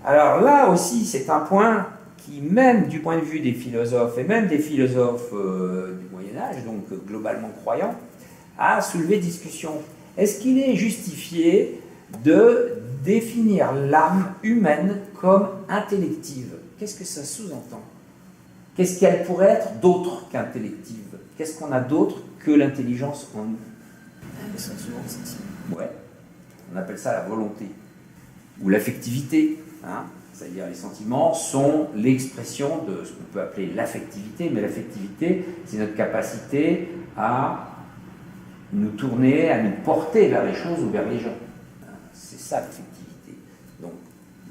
Alors là aussi, c'est un point qui, même du point de vue des philosophes, et même des philosophes du Moyen-Âge, donc globalement croyants, a soulevé discussion. Est-ce qu'il est justifié de définir l'âme humaine comme intellective? Qu'est-ce que ça sous-entend? Qu'est-ce qu'elle pourrait être d'autre qu'intellective? Qu'est-ce qu'on a d'autre que l'intelligence en nous? Les sentiments. Ouais. On appelle ça la volonté. Ou l'affectivité. Hein? C'est-à-dire les sentiments sont l'expression de ce qu'on peut appeler l'affectivité, mais l'affectivité, c'est notre capacité à nous tourner, à nous porter vers les choses ou vers les gens. C'est ça l'affectivité. Donc,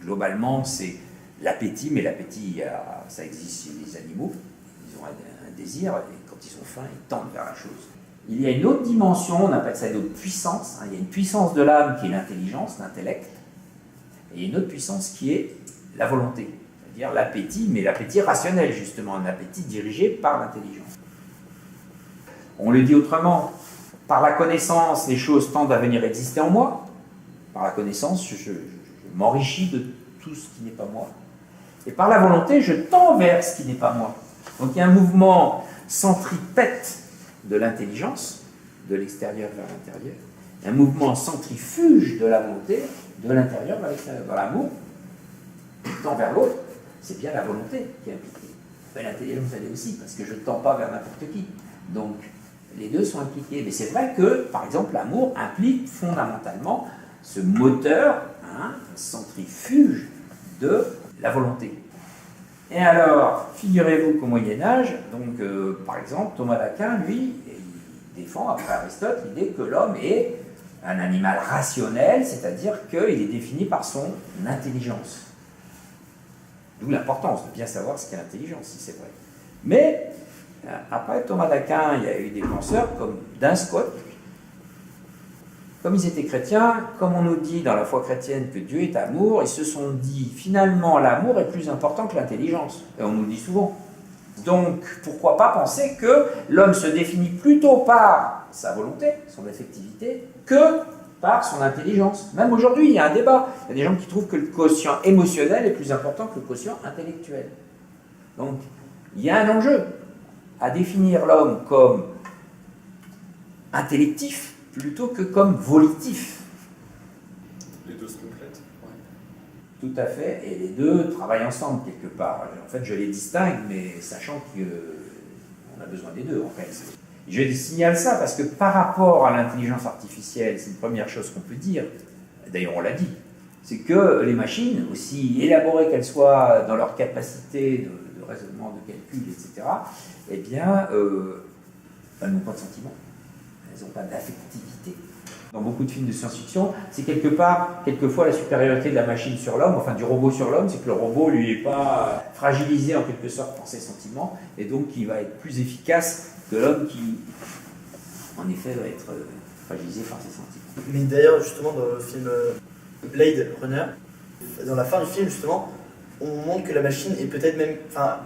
globalement, c'est l'appétit, mais l'appétit, ça existe chez les animaux. Ils ont un désir, et quand ils ont faim, ils tendent vers la chose. Il y a une autre dimension, on appelle ça une autre puissance. Il y a une puissance de l'âme qui est l'intelligence, l'intellect, et il y a une autre puissance qui est la volonté, c'est-à-dire l'appétit, mais l'appétit rationnel, justement, un appétit dirigé par l'intelligence. On le dit autrement, par la connaissance, les choses tendent à venir exister en moi. Par la connaissance, je m'enrichis de tout ce qui n'est pas moi. Et par la volonté, je tends vers ce qui n'est pas moi. Donc il y a un mouvement centripète de l'intelligence, de l'extérieur vers l'intérieur, un mouvement centrifuge de la volonté, de l'intérieur vers l'extérieur. Dans l'amour, tend vers l'autre, c'est bien la volonté qui est impliquée. Mais l'intelligence, elle est aussi, parce que je ne tends pas vers n'importe qui. Donc, les deux sont impliqués. Mais c'est vrai que, par exemple, l'amour implique fondamentalement ce moteur, un centrifuge de la volonté. Et alors, figurez-vous qu'au Moyen-Âge, donc, par exemple, Thomas d'Aquin, lui, il défend, après Aristote, l'idée que l'homme est un animal rationnel, c'est-à-dire qu'il est défini par son intelligence. D'où l'importance de bien savoir ce qu'est l'intelligence, si c'est vrai. Mais, après Thomas d'Aquin, il y a eu des penseurs comme Duns Scotus. Comme ils étaient chrétiens, comme on nous dit dans la foi chrétienne que Dieu est amour, ils se sont dit, finalement, l'amour est plus important que l'intelligence. Et on nous le dit souvent. Donc, pourquoi pas penser que l'homme se définit plutôt par sa volonté, son affectivité, que par son intelligence. Même aujourd'hui, il y a un débat. Il y a des gens qui trouvent que le quotient émotionnel est plus important que le quotient intellectuel. Donc, il y a un enjeu à définir l'homme comme intellectif plutôt que comme volitif. Les deux se complètent. Ouais. Tout à fait, et les deux travaillent ensemble quelque part. En fait, je les distingue, mais sachant qu'on a besoin des deux, en fait. Je signale ça parce que par rapport à l'intelligence artificielle, c'est une première chose qu'on peut dire, d'ailleurs on l'a dit, c'est que les machines, aussi élaborées qu'elles soient dans leur capacité de raisonnement, de calcul, etc., eh bien, elles n'ont pas de sentiment, elles n'ont pas d'affectivité. Dans beaucoup de films de science-fiction, c'est quelquefois la supériorité de la machine sur l'homme, enfin du robot sur l'homme, c'est que le robot, lui, n'est pas fragilisé en quelque sorte par ses sentiments, et donc il va être plus efficace que l'homme qui, en effet, va être fragilisé par ses sentiments. Mais d'ailleurs, justement, dans le film Blade Runner, dans la fin du film, justement, on montre que la machine est peut-être même, enfin,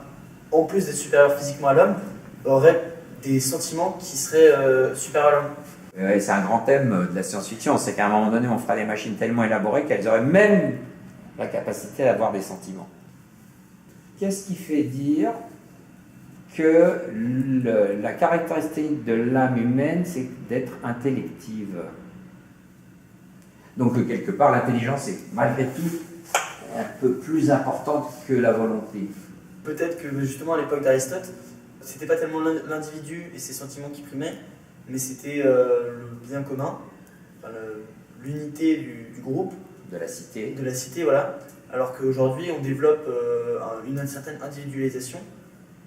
en plus d'être supérieure physiquement à l'homme, aurait des sentiments qui seraient supérieurs à l'homme. C'est un grand thème de la science-fiction, c'est qu'à un moment donné, on fera des machines tellement élaborées qu'elles auraient même la capacité d'avoir des sentiments. Qu'est-ce qui fait dire que la caractéristique de l'âme humaine, c'est d'être intellective? Donc, quelque part, l'intelligence est malgré tout un peu plus importante que la volonté. Peut-être que, justement, à l'époque d'Aristote, c'était pas tellement l'individu et ses sentiments qui primaient, mais c'était le bien commun, enfin, l'unité du groupe. De la cité. De la cité, voilà. Alors qu'aujourd'hui, on développe une certaine individualisation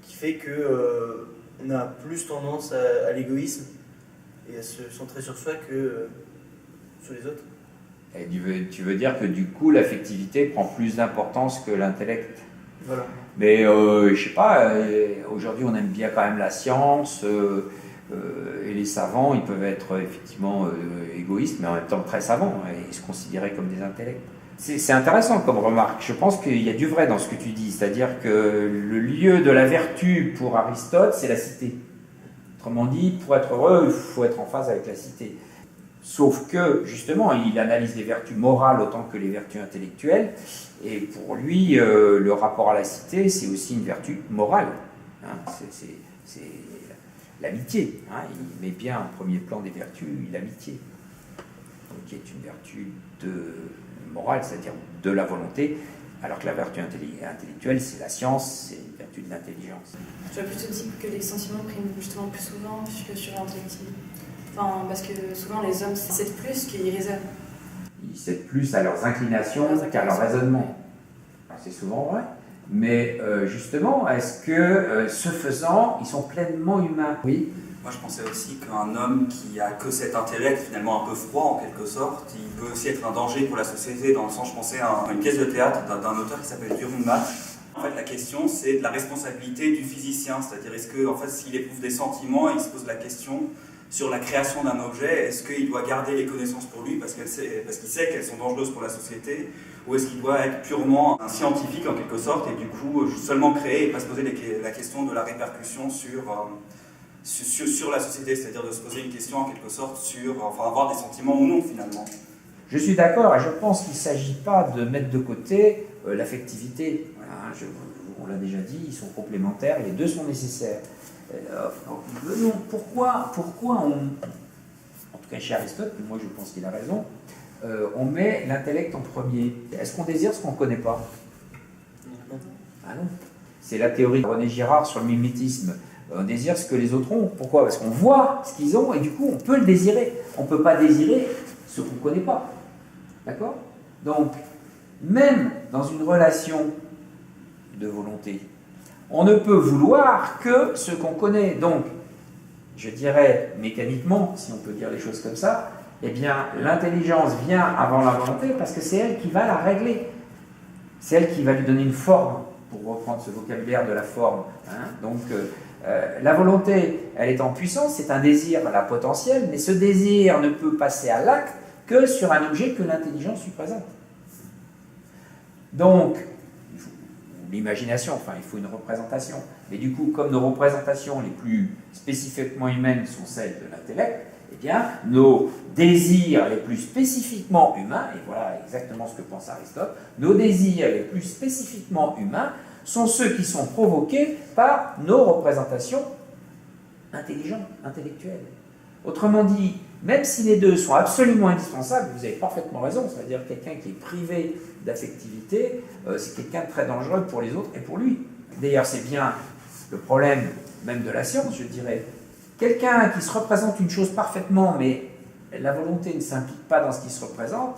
qui fait qu'on a plus tendance à l'égoïsme et à se centrer sur soi que sur les autres. Et tu veux dire que du coup, l'affectivité prend plus d'importance que l'intellect? Voilà. Mais je sais pas, aujourd'hui on aime bien quand même la science, et les savants, ils peuvent être effectivement égoïstes, mais en même temps très savants, et se considérer comme des intellects. C'est intéressant comme remarque. Je pense qu'il y a du vrai dans ce que tu dis, c'est-à-dire que le lieu de la vertu pour Aristote, c'est la cité. Autrement dit, pour être heureux, il faut être en phase avec la cité. Sauf que, justement, il analyse les vertus morales autant que les vertus intellectuelles, et pour lui, le rapport à la cité, c'est aussi une vertu morale. Hein, c'est l'amitié. Hein, il met bien en premier plan des vertus l'amitié, qui est une vertu morale, c'est-à-dire de la volonté, alors que la vertu intellectuelle, c'est la science, c'est une vertu de l'intelligence. J'aurais plutôt dit que les sentiments priment justement plus souvent que sur l'intellectuel. Enfin, parce que souvent les hommes cèdent plus qu'ils raisonnent. Ils cèdent plus à leurs inclinations qu'à leur raisonnement. C'est souvent vrai. Mais justement, est-ce que, ce faisant, ils sont pleinement humains? Oui. Moi, je pensais aussi qu'un homme qui a que cet intellect, finalement un peu froid en quelque sorte, il peut aussi être un danger pour la société, dans le sens, je pensais à une pièce de théâtre d'un auteur qui s'appelle Durunbach. En fait, la question, c'est de la responsabilité du physicien, c'est-à-dire, est-ce que, en fait, s'il éprouve des sentiments, il se pose la question sur la création d'un objet, est-ce qu'il doit garder les connaissances pour lui parce qu'il sait qu'elles sont dangereuses pour la société, ou est-ce qu'il doit être purement un scientifique en quelque sorte, et du coup, seulement créer et pas se poser la question de la répercussion sur la société, c'est-à-dire de se poser une question en quelque sorte sur, enfin, avoir des sentiments ou non finalement. Je suis d'accord et je pense qu'il ne s'agit pas de mettre de côté l'affectivité. Voilà, on l'a déjà dit, ils sont complémentaires, les deux sont nécessaires. Non, pourquoi on, en tout cas chez Aristote, moi je pense qu'il a raison, on met l'intellect en premier. Est-ce qu'on désire ce qu'on ne connaît pas? Ah non. C'est la théorie de René Girard sur le mimétisme. On désire ce que les autres ont. Pourquoi? Parce qu'on voit ce qu'ils ont et du coup on peut le désirer. On ne peut pas désirer ce qu'on ne connaît pas. D'accord? Donc, même dans une relation de volonté, on ne peut vouloir que ce qu'on connaît. Donc, je dirais mécaniquement, si on peut dire les choses comme ça, eh bien, l'intelligence vient avant la volonté parce que c'est elle qui va la régler. C'est elle qui va lui donner une forme, pour reprendre ce vocabulaire de la forme. Hein. Donc, la volonté, elle est en puissance, c'est un désir la potentiel, mais ce désir ne peut passer à l'acte que sur un objet que l'intelligence lui présente. Donc, l'imagination, enfin, il faut une représentation. Mais du coup, comme nos représentations les plus spécifiquement humaines sont celles de l'intellect, eh bien, nos désirs les plus spécifiquement humains, et voilà exactement ce que pense Aristote, nos désirs les plus spécifiquement humains sont ceux qui sont provoqués par nos représentations intelligentes, intellectuelles. Autrement dit, même si les deux sont absolument indispensables, vous avez parfaitement raison, c'est-à-dire quelqu'un qui est privé d'affectivité, c'est quelqu'un de très dangereux pour les autres et pour lui. D'ailleurs, c'est bien le problème même de la science, je dirais. Quelqu'un qui se représente une chose parfaitement, mais la volonté ne s'implique pas dans ce qui se représente,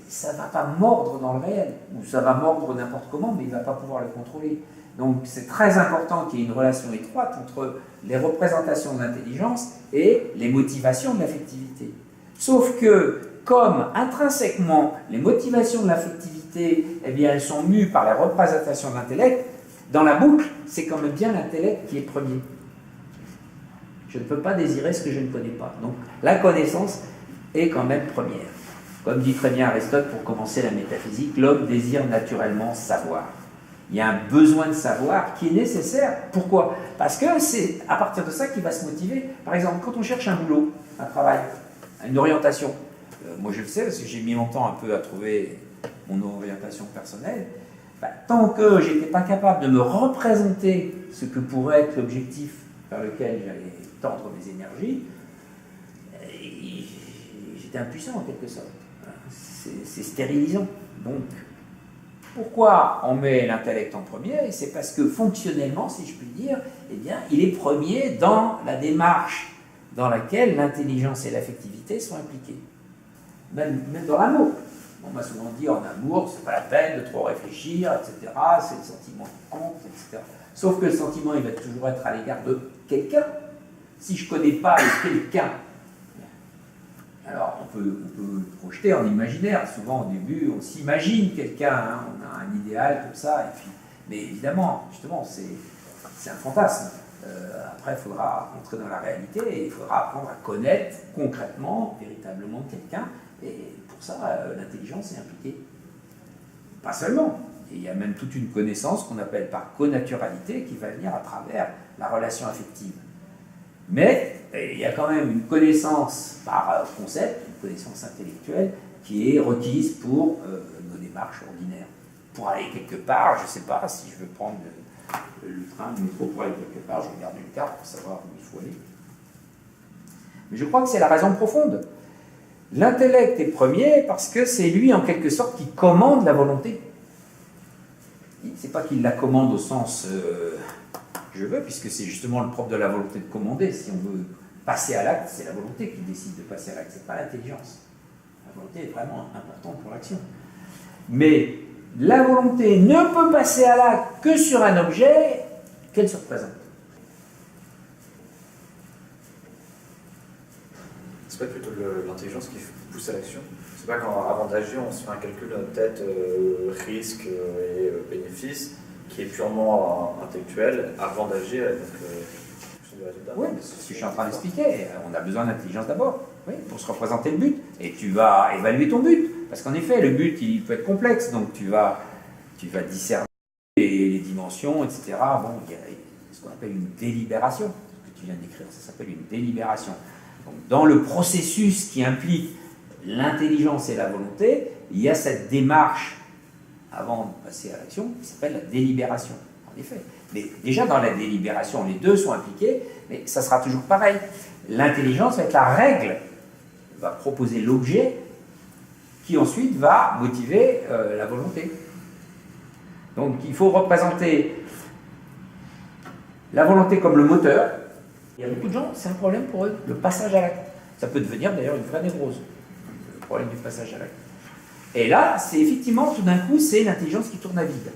ça ne va pas mordre dans le réel, ou ça va mordre n'importe comment, mais il ne va pas pouvoir le contrôler. Donc c'est très important qu'il y ait une relation étroite entre les représentations de l'intelligence et les motivations de l'affectivité. Sauf que, comme intrinsèquement les motivations de l'affectivité, eh bien, elles sont mues par les représentations de l'intellect, dans la boucle, c'est quand même bien l'intellect qui est premier. Je ne peux pas désirer ce que je ne connais pas. Donc la connaissance est quand même première. Comme dit très bien Aristote, pour commencer la métaphysique, l'homme désire naturellement savoir. Il y a un besoin de savoir qui est nécessaire. Pourquoi? Parce que c'est à partir de ça qu'il va se motiver. Par exemple, quand on cherche un boulot, un travail, une orientation, moi je le sais parce que j'ai mis longtemps un peu à trouver mon orientation personnelle, tant que je n'étais pas capable de me représenter ce que pourrait être l'objectif vers lequel j'allais tendre mes énergies, j'étais impuissant en quelque sorte. C'est stérilisant. Donc, pourquoi on met l'intellect en premier? C'est parce que fonctionnellement, si je puis dire, eh bien, il est premier dans la démarche dans laquelle l'intelligence et l'affectivité sont impliquées. Même dans l'amour. On m'a souvent dit en amour, c'est pas la peine de trop réfléchir, etc. C'est le sentiment qui compte, etc. Sauf que le sentiment, il va toujours être à l'égard de quelqu'un. Si je ne connais pas le quelqu'un, alors on peut projeter en imaginaire. Souvent au début, on s'imagine quelqu'un, hein, on a un idéal comme ça, et puis, mais évidemment, justement, c'est un fantasme. Après, il faudra entrer dans la réalité et il faudra apprendre à connaître concrètement, véritablement quelqu'un. Et pour ça, l'intelligence est impliquée. Pas seulement. Et il y a même toute une connaissance qu'on appelle par connaturalité qui va venir à travers la relation affective. Mais il y a quand même une connaissance par concept, une connaissance intellectuelle qui est requise pour nos démarches ordinaires. Pour aller quelque part, je ne sais pas si je veux prendre le train, le métro pour aller quelque part, je regarde une carte pour savoir où il faut aller. Mais je crois que c'est la raison profonde. L'intellect est premier parce que c'est lui, en quelque sorte, qui commande la volonté. C'est pas qu'il la commande au sens je veux, puisque c'est justement le propre de la volonté de commander. Si on veut passer à l'acte, c'est la volonté qui décide de passer à l'acte, c'est pas l'intelligence. La volonté est vraiment importante pour l'action. Mais la volonté ne peut passer à l'acte que sur un objet qu'elle se représente. C'est pas plutôt l'intelligence qui pousse à l'action? C'est pas quand, avant d'agir, on se fait un calcul tête, risque et bénéfice, qui est purement intellectuel, avant d'agir, et donc du résultat. Oui, c'est ce que je suis en train d'expliquer. On a besoin d'intelligence d'abord, oui, pour se représenter le but. Et tu vas évaluer ton but. Parce qu'en effet, le but, il peut être complexe, donc tu vas discerner les dimensions, etc. Bon, il y a ce qu'on appelle une délibération, ce que tu viens d'écrire, ça s'appelle une délibération. Donc, dans le processus qui implique l'intelligence et la volonté, il y a cette démarche avant de passer à l'action qui s'appelle la délibération, en effet. Mais déjà dans la délibération, les deux sont impliqués, mais ça sera toujours pareil. L'intelligence va être la règle, va proposer l'objet qui ensuite va motiver la volonté. Donc il faut représenter la volonté comme le moteur. Il y a beaucoup de gens, c'est un problème pour eux, le passage à l'acte. Ça peut devenir d'ailleurs une vraie névrose, le problème du passage à l'acte. Et là, c'est effectivement, tout d'un coup, c'est l'intelligence qui tourne à vide.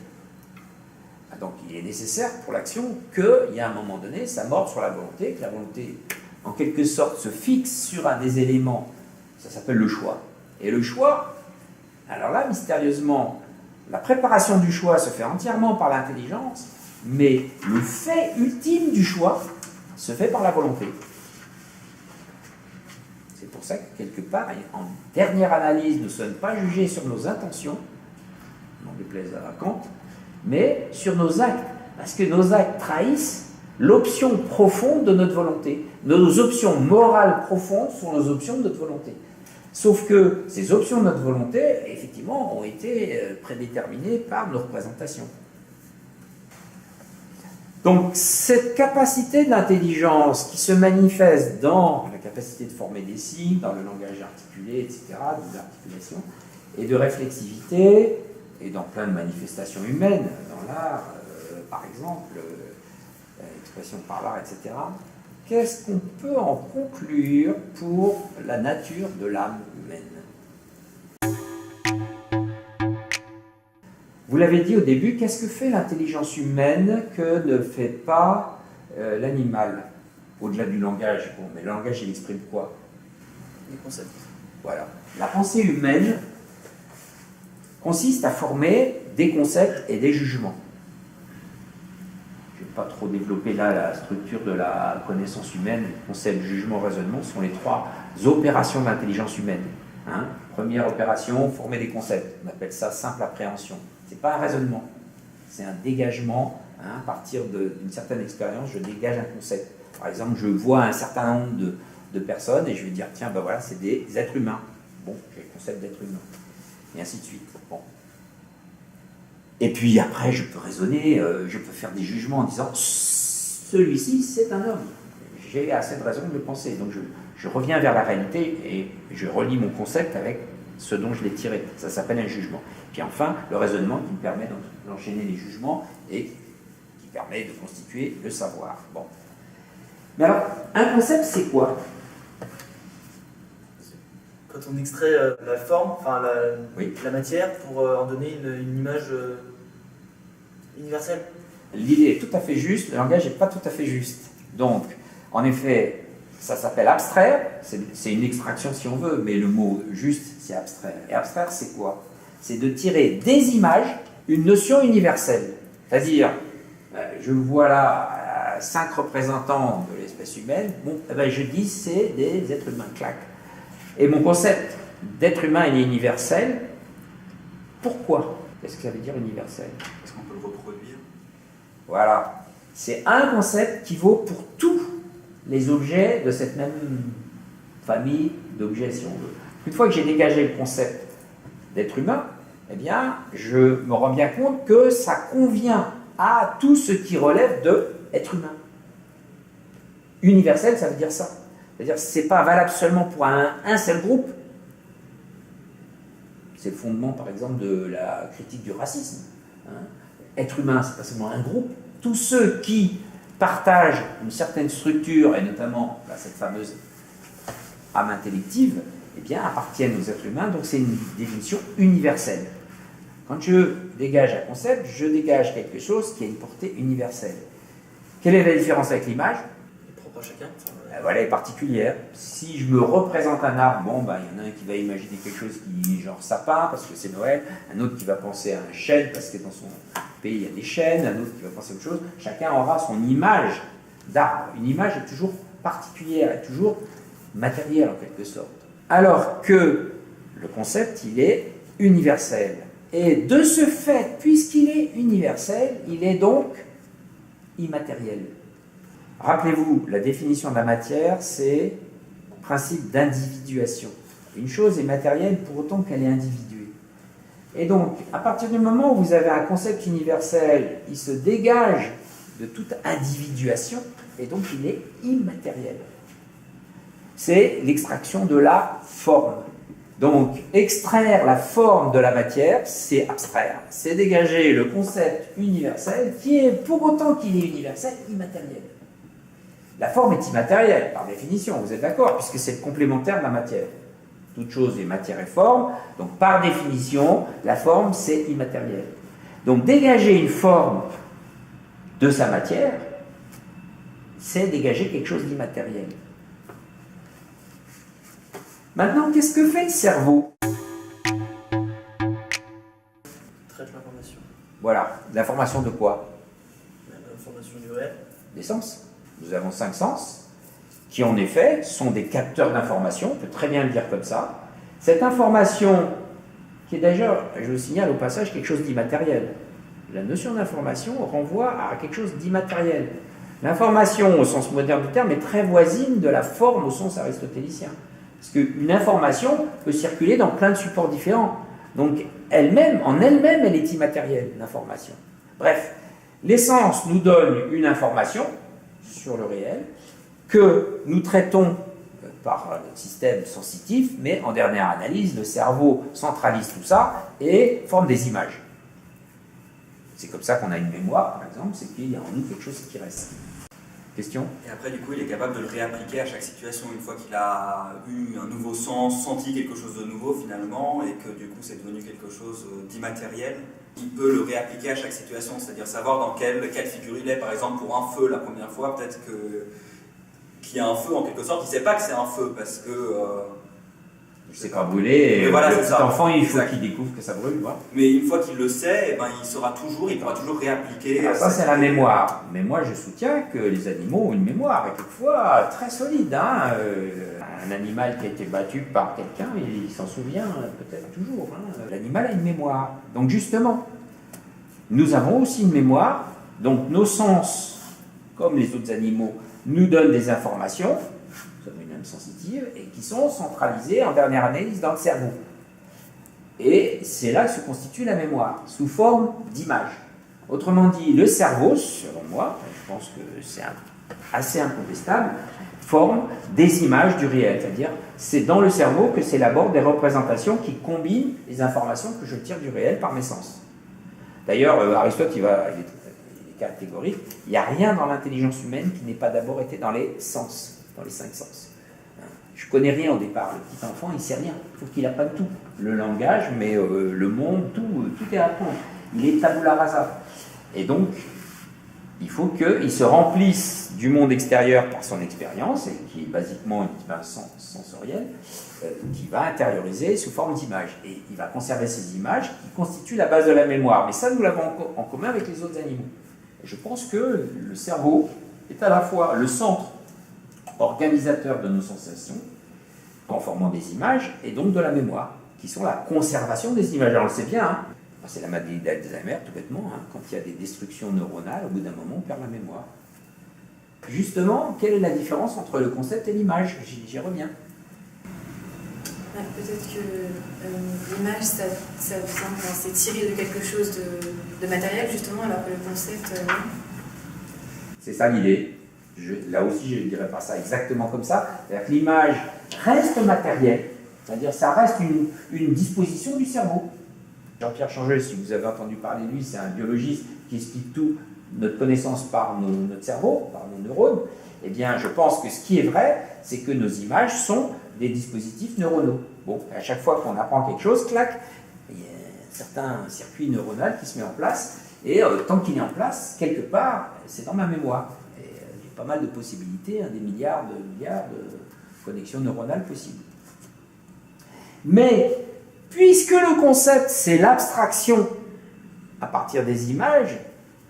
Donc il est nécessaire pour l'action qu'il y a un moment donné, ça morde sur la volonté, que la volonté, en quelque sorte, se fixe sur un des éléments, ça s'appelle le choix. Et le choix, alors là, mystérieusement, la préparation du choix se fait entièrement par l'intelligence, mais le fait ultime du choix se fait par la volonté. C'est pour ça que, quelque part, en dernière analyse, nous ne sommes pas jugés sur nos intentions, n'en déplaise à Kant, mais sur nos actes, parce que nos actes trahissent l'option profonde de notre volonté. Nos options morales profondes sont nos options de notre volonté. Sauf que ces options de notre volonté, effectivement, ont été prédéterminées par nos représentations. Donc, cette capacité d'intelligence qui se manifeste dans la capacité de former des signes, dans le langage articulé, etc., de l'articulation, et de réflexivité, et dans plein de manifestations humaines, dans l'art, par exemple, l'expression par l'art, etc., qu'est-ce qu'on peut en conclure pour la nature de l'âme humaine? Vous l'avez dit au début, qu'est-ce que fait l'intelligence humaine que ne fait pas l'animal? Au-delà du langage, bon, mais le langage, il exprime quoi? Des concepts. Voilà. La pensée humaine consiste à former des concepts et des jugements. Je ne vais pas trop développer là la structure de la connaissance humaine. Concept, jugement, raisonnement sont les trois opérations de l'intelligence humaine. Hein? Première opération, former des concepts. On appelle ça simple appréhension. Ce n'est pas un raisonnement, c'est un dégagement. Hein? À partir d'une certaine expérience, je dégage un concept. Par exemple, je vois un certain nombre de personnes et je vais dire, tiens, ben voilà, c'est des êtres humains. Bon, j'ai le concept d'être humain. Et ainsi de suite. Bon. Et puis après, je peux raisonner, je peux faire des jugements en disant celui-ci, c'est un homme. J'ai assez de raison de le penser. Donc je reviens vers la réalité et je relie mon concept avec ce dont je l'ai tiré. Ça s'appelle un jugement. Puis enfin, le raisonnement qui me permet d'enchaîner les jugements et qui permet de constituer le savoir. Bon. Mais alors, un concept, c'est quoi? Quand on extrait la forme, enfin Oui. la matière, pour en donner une image universelle. L'idée est tout à fait juste, le langage n'est pas tout à fait juste. Donc, en effet, ça s'appelle abstraire, c'est une extraction si on veut, mais le mot juste, c'est abstraire. Et abstraire, c'est quoi? C'est de tirer des images une notion universelle. C'est-à-dire, je vois là 5 représentants de l'espèce humaine, bon, eh ben, je dis c'est des êtres humains, clac. Et mon concept d'être humain, il est universel. Pourquoi? Qu'est-ce que ça veut dire universel? Est-ce qu'on peut le reproduire? Voilà. C'est un concept qui vaut pour tout les objets de cette même famille d'objets, si on veut. Une fois que j'ai dégagé le concept d'être humain, eh bien, je me rends bien compte que ça convient à tout ce qui relève de être humain. Universel, ça veut dire ça. C'est-à-dire que ce n'est pas valable seulement pour un seul groupe. C'est le fondement, par exemple, de la critique du racisme. Être humain, ce n'est pas seulement un groupe. Tous ceux qui partagent une certaine structure, et notamment cette fameuse âme intellective, eh bien, appartiennent aux êtres humains, donc c'est une définition universelle. Quand je dégage un concept, je dégage quelque chose qui a une portée universelle. Quelle est la différence avec l'image? Il est propre à chacun. Voilà, elle est particulière. Si je me représente un arbre, bon, il y en a un qui va imaginer quelque chose qui genre sapin, parce que c'est Noël, un autre qui va penser à un chêne, parce que dans son pays il y a des chênes, un autre qui va penser à autre chose. Chacun aura son image d'arbre. Une image est toujours particulière, est toujours matérielle en quelque sorte. Alors que le concept, il est universel. Et de ce fait, puisqu'il est universel, il est donc immatériel. Rappelez-vous, la définition de la matière, c'est le principe d'individuation. Une chose est matérielle pour autant qu'elle est individuée. Et donc, à partir du moment où vous avez un concept universel, il se dégage de toute individuation, et donc il est immatériel. C'est l'extraction de la forme. Donc, extraire la forme de la matière, c'est abstraire. C'est dégager le concept universel qui est, pour autant qu'il est universel, immatériel. La forme est immatérielle, par définition, vous êtes d'accord, puisque c'est le complémentaire de la matière. Toute chose est matière et forme, donc par définition, la forme, c'est immatériel. Donc, dégager une forme de sa matière, c'est dégager quelque chose d'immatériel. Maintenant, qu'est-ce que fait le cerveau? Traite l'information. Voilà, l'information de quoi? L'information du réel. Des sens. Nous avons 5 sens, qui en effet sont des capteurs d'information, on peut très bien le dire comme ça. Cette information, qui est d'ailleurs, je vous signale au passage, quelque chose d'immatériel. La notion d'information renvoie à quelque chose d'immatériel. L'information, au sens moderne du terme, est très voisine de la forme au sens aristotélicien. Parce qu'une information peut circuler dans plein de supports différents. Donc, en elle-même, elle est immatérielle, l'information. Bref, les sens nous donnent une information sur le réel que nous traitons par notre système sensitif, mais en dernière analyse, le cerveau centralise tout ça et forme des images. C'est comme ça qu'on a une mémoire, par exemple, c'est qu'il y a en nous quelque chose qui reste. Question? Et après, du coup, il est capable de le réappliquer à chaque situation. Une fois qu'il a eu un nouveau sens, senti quelque chose de nouveau finalement, et que du coup c'est devenu quelque chose d'immatériel, il peut le réappliquer à chaque situation, c'est-à-dire savoir dans quel cas de figure il est. Par exemple, pour un feu la première fois, peut-être qu'il y a un feu en quelque sorte, il ne sait pas que c'est un feu parce que... je ne sais pas brûler, et voilà, le petit enfant, il faut exact. qu'il découvre que ça brûle. Voilà. Mais une fois qu'il le sait, il pourra toujours réappliquer. Alors ça, c'est la mémoire. Mais moi, je soutiens que les animaux ont une mémoire, et quelquefois très solide. Un animal qui a été battu par quelqu'un, il s'en souvient peut-être toujours. L'animal a une mémoire. Donc justement, nous avons aussi une mémoire. Donc nos sens, comme les autres animaux, nous donnent des informations, nous avons une âme sensitive, et qui sont centralisées en dernière analyse dans le cerveau. Et c'est là que se constitue la mémoire, sous forme d'image. Autrement dit, le cerveau, selon moi, je pense que c'est assez incontestable, forme des images du réel. C'est-à-dire, c'est dans le cerveau que s'élaborent des représentations qui combinent les informations que je tire du réel par mes sens. D'ailleurs, Aristote, il est catégorique, il n'y a rien dans l'intelligence humaine qui n'ait pas d'abord été dans les sens, dans les 5 sens. Je ne connais rien au départ, le petit enfant, il ne sait rien, il faut qu'il apprenne tout. Le langage, mais le monde, tout est à apprendre. Il est tabula rasa. Et donc, il faut qu'il se remplisse du monde extérieur par son expérience, et qui est basiquement une expérience sensorielle, qu'il va intérioriser sous forme d'images. Et il va conserver ces images qui constituent la base de la mémoire. Mais ça, nous l'avons en commun avec les autres animaux. Et je pense que le cerveau est à la fois le centre organisateur de nos sensations, en formant des images, et donc de la mémoire, qui sont la conservation des images. Alors on le sait bien, c'est la maladie d'Alzheimer, tout bêtement, quand il y a des destructions neuronales, au bout d'un moment, on perd la mémoire. Justement, quelle est la différence entre le concept et l'image? J'y reviens. Ouais, peut-être que l'image, ça vient, c'est tiré de quelque chose de matériel, justement, alors que le concept, non. C'est ça l'idée. Là aussi, je ne dirais pas ça exactement comme ça. C'est-à-dire que l'image reste matérielle, c'est-à-dire ça reste une disposition du cerveau. Jean-Pierre Changel, si vous avez entendu parler de lui, c'est un biologiste qui explique tout notre connaissance par notre cerveau, par nos neurones. Eh bien, je pense que ce qui est vrai, c'est que nos images sont des dispositifs neuronaux. Bon, à chaque fois qu'on apprend quelque chose, clac, il y a un certain circuit neuronal qui se met en place, et tant qu'il est en place, quelque part, c'est dans ma mémoire. Et il y a pas mal de possibilités, des milliards de connexions neuronales possibles. Mais, puisque le concept, c'est l'abstraction à partir des images,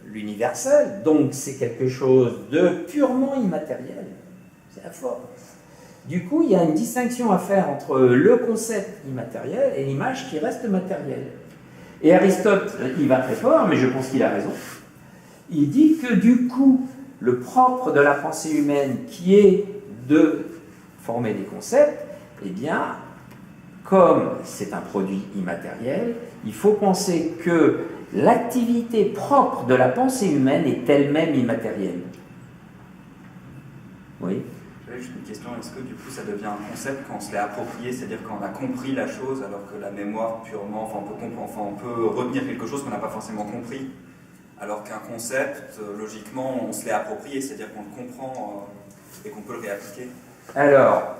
l'universel, donc c'est quelque chose de purement immatériel, c'est la forme. Du coup, il y a une distinction à faire entre le concept immatériel et l'image qui reste matérielle. Et Aristote, il va très fort, mais je pense qu'il a raison. Il dit que du coup, le propre de la pensée humaine, qui est de former des concepts, eh bien, comme c'est un produit immatériel, il faut penser que l'activité propre de la pensée humaine est elle-même immatérielle. Oui. J'avais juste une question, est-ce que du coup ça devient un concept quand on se l'est approprié, c'est-à-dire quand on a compris la chose, alors que la mémoire purement, on peut retenir quelque chose qu'on n'a pas forcément compris, alors qu'un concept, logiquement, on se l'est approprié, c'est-à-dire qu'on le comprend et qu'on peut le réappliquer. Alors,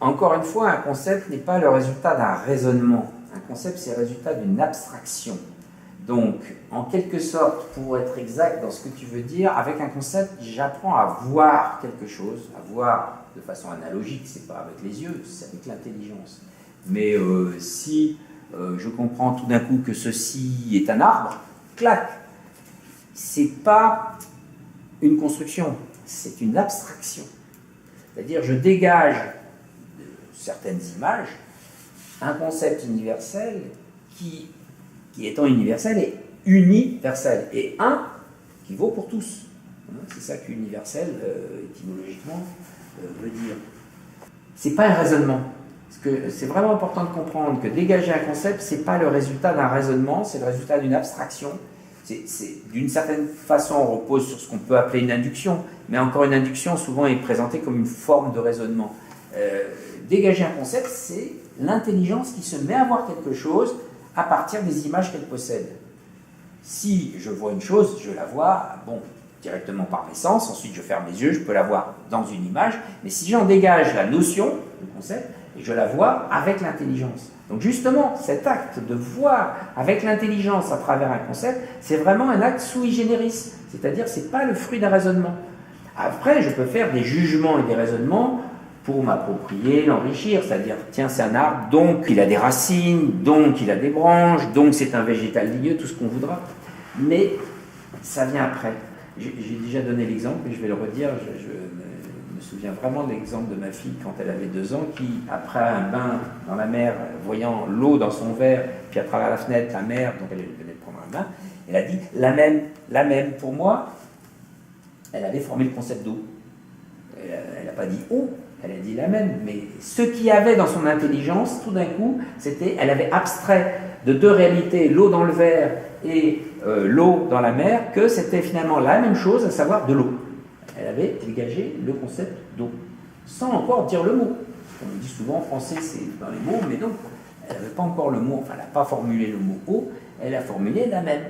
encore une fois, un concept n'est pas le résultat d'un raisonnement. Un concept, c'est le résultat d'une abstraction. Donc, en quelque sorte, pour être exact dans ce que tu veux dire, avec un concept, j'apprends à voir quelque chose, à voir de façon analogique, c'est pas avec les yeux, c'est avec l'intelligence. Mais si je comprends tout d'un coup que ceci est un arbre, clac, c'est pas une construction, c'est une abstraction. C'est-à-dire, je dégage de certaines images un concept universel qui étant universel est universel, et un qui vaut pour tous. C'est ça qu'universel, étymologiquement, veut dire. C'est pas un raisonnement. Parce que c'est vraiment important de comprendre que dégager un concept, c'est pas le résultat d'un raisonnement, c'est le résultat d'une abstraction. D'une certaine façon, on repose sur ce qu'on peut appeler une induction, mais encore une induction souvent est présentée comme une forme de raisonnement. Dégager un concept, c'est l'intelligence qui se met à voir quelque chose à partir des images qu'elle possède. Si je vois une chose, je la vois directement par mes sens, ensuite je ferme les yeux, je peux la voir dans une image, mais si j'en dégage la notion, le concept, je la vois avec l'intelligence. Donc justement, cet acte de voir avec l'intelligence à travers un concept, c'est vraiment un acte sui generis, c'est-à-dire c'est pas le fruit d'un raisonnement. Après, je peux faire des jugements et des raisonnements pour m'approprier, l'enrichir, c'est-à-dire, tiens, c'est un arbre, donc il a des racines, donc il a des branches, donc c'est un végétal ligneux, tout ce qu'on voudra. Mais ça vient après. J'ai déjà donné l'exemple, mais je vais le redire, je me souviens vraiment de l'exemple de ma fille quand elle avait 2 ans, qui, après un bain dans la mer, voyant l'eau dans son verre, puis à travers la fenêtre, la mer, donc elle venait de prendre un bain, elle a dit, la même, pour moi, elle avait formé le concept d'eau. Elle n'a pas dit eau, elle a dit la même, mais ce qu'il y avait dans son intelligence, tout d'un coup, c'était, elle avait abstrait de 2 réalités, l'eau dans le verre et l'eau dans la mer, que c'était finalement la même chose, à savoir de l'eau. Elle avait dégagé le concept d'eau, sans encore dire le mot. On dit souvent en français, c'est dans les mots, mais non, elle n'avait pas encore le mot, enfin, elle n'a pas formulé le mot eau, elle a formulé la même.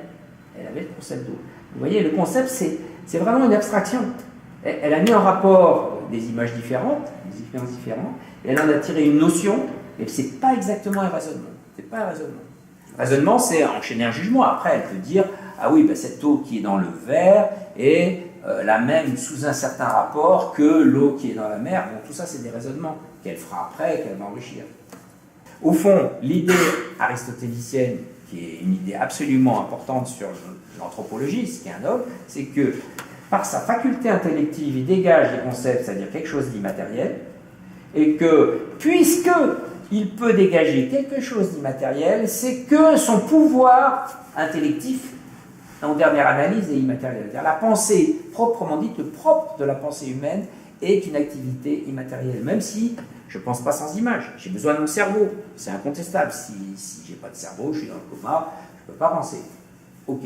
Elle avait le concept d'eau. Vous voyez, le concept, c'est vraiment une abstraction. Elle a mis en rapport des images différentes, des expériences différentes, et elle en a tiré une notion, et c'est pas exactement un raisonnement. C'est pas un raisonnement. Le raisonnement, c'est enchaîner un jugement. Après, elle peut dire, ah oui, cette eau qui est dans le verre est la même sous un certain rapport que l'eau qui est dans la mer. Bon, tout ça, c'est des raisonnements qu'elle fera après, qu'elle va enrichir. Au fond, l'idée aristotélicienne, qui est une idée absolument importante sur l'anthropologie, ce qui est un homme, c'est que par sa faculté intellective, il dégage des concepts, c'est-à-dire quelque chose d'immatériel, et que, puisque il peut dégager quelque chose d'immatériel, c'est que son pouvoir intellectif en dernière analyse, est immatérielle. C'est-à-dire la pensée, proprement dite, le propre de la pensée humaine est une activité immatérielle, même si je ne pense pas sans image. J'ai besoin de mon cerveau, c'est incontestable. Si je n'ai pas de cerveau, je suis dans le coma, je ne peux pas penser. Ok.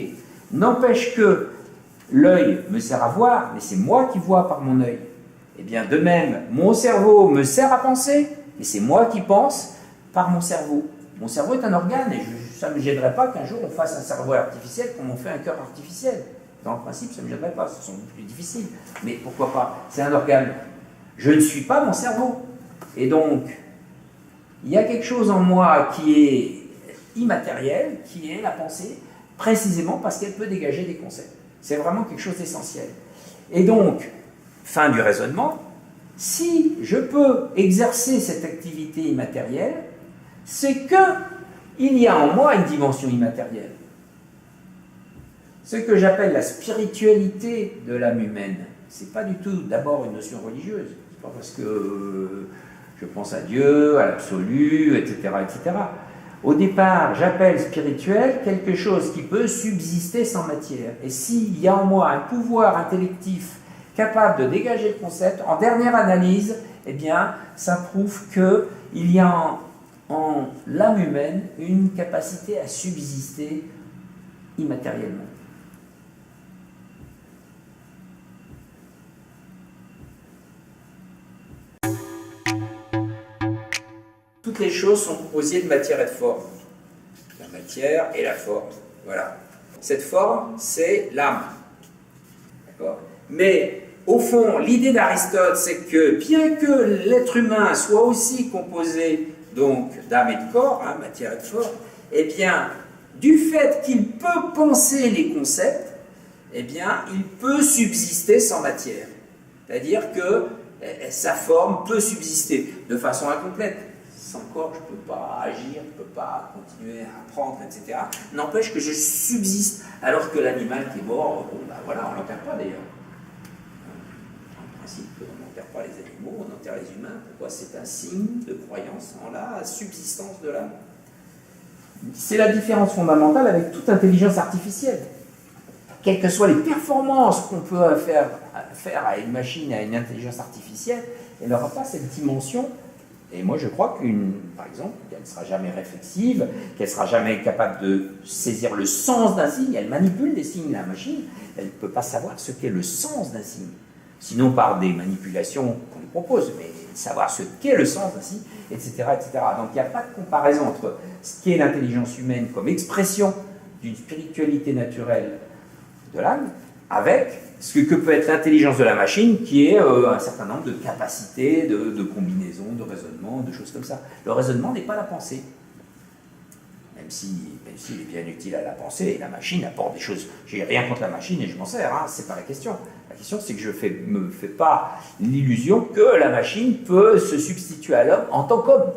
N'empêche que l'œil me sert à voir, mais c'est moi qui vois par mon œil. Eh bien, de même, mon cerveau me sert à penser, mais c'est moi qui pense par mon cerveau. Mon cerveau est un organe, et ça ne me gênerait pas qu'un jour on fasse un cerveau artificiel comme on fait un cœur artificiel. Dans le principe, ça ne me gênerait pas, ce sont plus difficiles. Mais pourquoi pas? C'est un organe. Je ne suis pas mon cerveau. Et donc, il y a quelque chose en moi qui est immatériel, qui est la pensée, précisément parce qu'elle peut dégager des concepts. C'est vraiment quelque chose d'essentiel. Et donc, fin du raisonnement, si je peux exercer cette activité immatérielle, c'est qu'il y a en moi une dimension immatérielle. Ce que j'appelle la spiritualité de l'âme humaine, ce n'est pas du tout d'abord une notion religieuse. C'est pas parce que je pense à Dieu, à l'absolu, etc., etc. Au départ, j'appelle spirituel quelque chose qui peut subsister sans matière. Et s'il y a en moi un pouvoir intellectif capable de dégager le concept, en dernière analyse, eh bien, ça prouve qu'il y a en l'âme humaine une capacité à subsister immatériellement. Toutes les choses sont composées de matière et de forme. La matière et la forme. Voilà. Cette forme, c'est l'âme. D'accord ? Mais, au fond, l'idée d'Aristote, c'est que bien que l'être humain soit aussi composé donc d'âme et de corps, hein, matière et de forme, eh bien, du fait qu'il peut penser les concepts, eh bien, il peut subsister sans matière. C'est-à-dire que sa forme peut subsister de façon incomplète. Sans corps, je ne peux pas agir, je ne peux pas continuer à apprendre, etc. N'empêche que je subsiste, alors que l'animal qui est mort, bon, ben voilà, on ne l'enterre pas d'ailleurs. En principe, on n'enterre pas les animaux, on enterre les humains. Pourquoi? C'est un signe de croyance en la subsistance de l'âme. C'est la différence fondamentale avec toute intelligence artificielle. Quelles que soient les performances qu'on peut faire à une machine, à une intelligence artificielle, elle n'aura pas cette dimension. Et moi, je crois par exemple, qu'elle ne sera jamais réflexive, qu'elle ne sera jamais capable de saisir le sens d'un signe. Elle manipule des signes, la machine. Elle ne peut pas savoir ce qu'est le sens d'un signe. Sinon par des manipulations qu'on lui propose, mais savoir ce qu'est le sens d'un signe, etc., etc. Donc il n'y a pas de comparaison entre ce qu'est l'intelligence humaine comme expression d'une spiritualité naturelle de l'âme, avec ce que peut être l'intelligence de la machine, qui est un certain nombre de capacités, de combinaisons, de raisonnements, de choses comme ça. Le raisonnement n'est pas la pensée. Même s'il est bien utile à la pensée, et la machine apporte des choses. J'ai rien contre la machine et je m'en sers, hein, c'est pas la question. La question, c'est que je ne me fais pas l'illusion que la machine peut se substituer à l'homme en tant qu'homme.